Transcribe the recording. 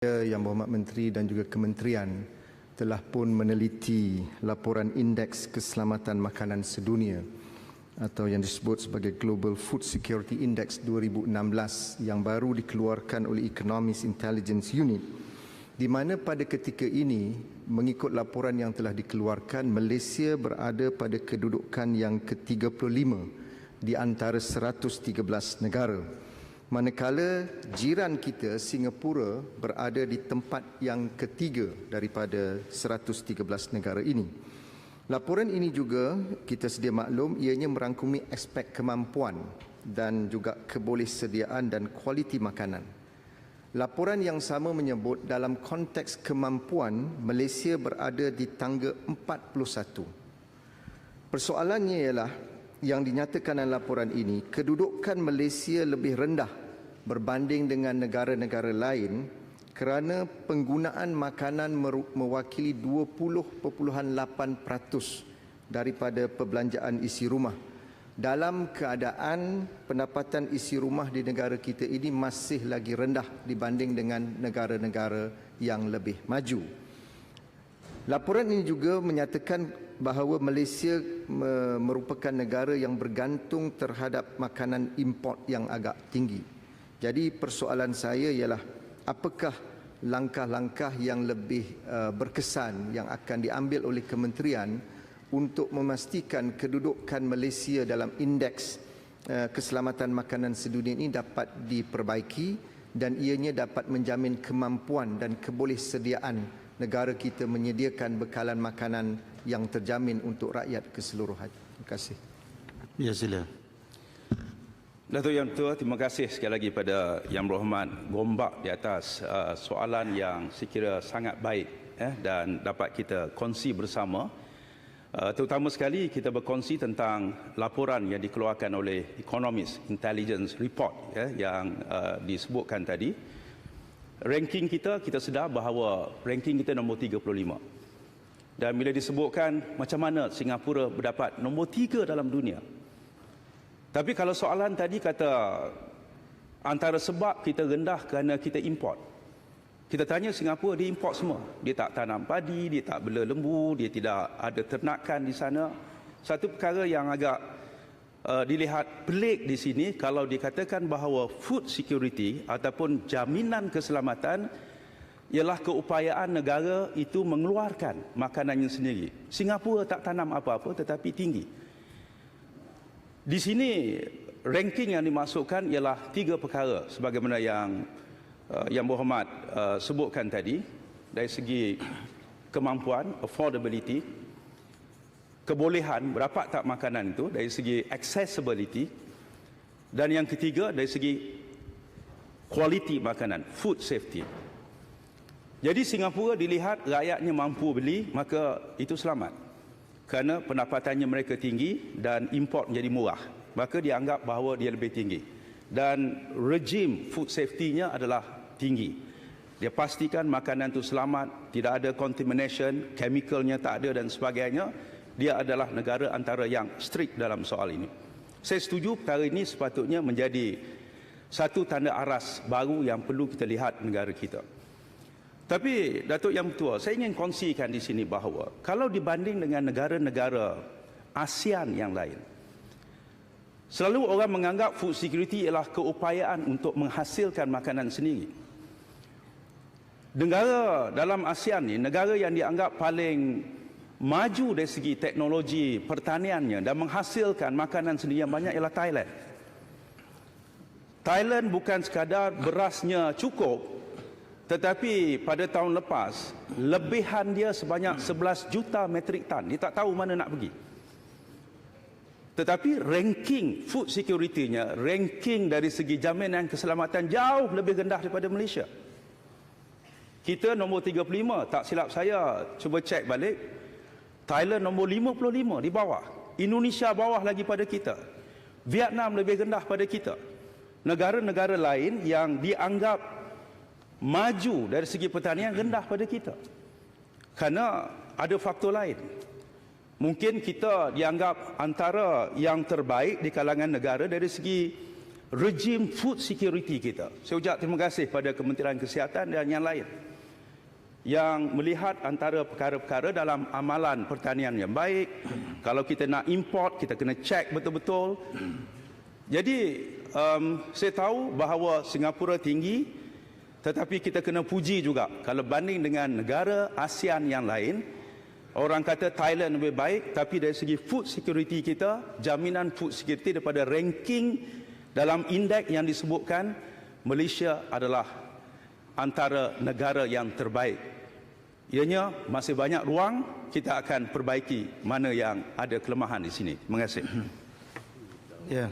Yang Berhormat Menteri dan juga Kementerian telah pun meneliti laporan Indeks Keselamatan Makanan Sedunia atau yang disebut sebagai Global Food Security Index 2016 yang baru dikeluarkan oleh Economist Intelligence Unit, di mana pada ketika ini mengikut laporan yang telah dikeluarkan, Malaysia berada pada kedudukan yang ke-35 di antara 113 negara. Manakala jiran kita Singapura berada di tempat yang ketiga daripada 113 negara ini. Laporan ini juga kita sedia maklum ianya merangkumi aspek kemampuan dan juga kebolehsediaan dan kualiti makanan. Laporan yang sama menyebut dalam konteks kemampuan Malaysia berada di tangga 41. Persoalannya ialah yang dinyatakan dalam laporan ini, kedudukan Malaysia lebih rendah berbanding dengan negara-negara lain kerana penggunaan makanan mewakili 20.8% daripada perbelanjaan isi rumah. Dalam keadaan pendapatan isi rumah di negara kita ini masih lagi rendah dibanding dengan negara-negara yang lebih maju. Laporan ini juga menyatakan bahawa Malaysia merupakan negara yang bergantung terhadap makanan import yang agak tinggi. Jadi persoalan saya ialah apakah langkah-langkah yang lebih berkesan yang akan diambil oleh kementerian untuk memastikan kedudukan Malaysia dalam indeks keselamatan makanan sedunia ini dapat diperbaiki dan ianya dapat menjamin kemampuan dan kebolehsediaan negara kita menyediakan bekalan makanan yang terjamin untuk rakyat keseluruhan. Terima kasih. Ya, sila. Datuk Yang Ketua, terima kasih sekali lagi pada Yang Berhormat Gombak di atas soalan yang saya kira sangat baik dan dapat kita kongsi bersama. Terutama sekali kita berkongsi tentang laporan yang dikeluarkan oleh Economist Intelligence Report yang disebutkan tadi. Ranking kita sedar bahawa ranking kita nombor 35. Dan bila disebutkan macam mana Singapura berdapat nombor 3 dalam dunia. Tapi kalau soalan tadi kata antara sebab kita rendah kerana kita import. Kita tanya Singapura, dia import semua. Dia tak tanam padi, dia tak bela lembu, dia tidak ada ternakan di sana. Satu perkara yang agak dilihat pelik di sini kalau dikatakan bahawa food security ataupun jaminan keselamatan ialah keupayaan negara itu mengeluarkan makanannya sendiri. Singapura tak tanam apa-apa tetapi tinggi. Di sini ranking yang dimasukkan ialah 3 perkara sebagaimana yang Berhormat sebutkan tadi, dari segi kemampuan, affordability, kebolehan berapa tak makanan itu, dari segi accessibility, dan yang ketiga dari segi quality makanan, food safety. Jadi Singapura dilihat rakyatnya mampu beli, maka itu selamat kerana pendapatannya mereka tinggi dan import menjadi murah, maka dianggap bahawa dia lebih tinggi dan regime food safety-nya adalah tinggi. Dia pastikan makanan itu selamat, tidak ada contamination, chemicalnya tak ada dan sebagainya. Dia adalah negara antara yang strict dalam soal ini. Saya setuju perkara ini sepatutnya menjadi satu tanda aras baru yang perlu kita lihat negara kita. Tapi Datuk Yang Ketua, saya ingin kongsikan di sini bahawa kalau dibanding dengan negara-negara ASEAN yang lain, selalu orang menganggap food security ialah keupayaan untuk menghasilkan makanan sendiri. Negara dalam ASEAN ni, negara yang dianggap paling maju dari segi teknologi pertaniannya dan menghasilkan makanan sendiri yang banyak ialah Thailand. Thailand bukan sekadar berasnya cukup, tetapi pada tahun lepas lebihan dia sebanyak 11 juta metrik tan. Dia tak tahu mana nak pergi. Tetapi ranking food security-nya, ranking dari segi jaminan keselamatan jauh lebih rendah daripada Malaysia. Kita nombor 35, tak silap saya cuba cek balik. Thailand nombor 55 di bawah. Indonesia bawah lagi pada kita. Vietnam lebih rendah pada kita. Negara-negara lain yang dianggap maju dari segi pertanian rendah pada kita. Kerana ada faktor lain. Mungkin kita dianggap antara yang terbaik di kalangan negara dari segi rejim food security kita. Saya ucap terima kasih pada Kementerian Kesihatan dan yang lain yang melihat antara perkara-perkara dalam amalan pertanian yang baik. Kalau kita nak import, kita kena cek betul-betul. Jadi saya tahu bahawa Singapura tinggi, tetapi kita kena puji juga kalau banding dengan negara ASEAN yang lain. Orang kata Thailand lebih baik, tapi dari segi food security kita, jaminan food security daripada ranking dalam indeks yang disebutkan, Malaysia adalah antara negara yang terbaik. Ianya masih banyak ruang, kita akan perbaiki mana yang ada kelemahan di sini. Terima kasih. Ya.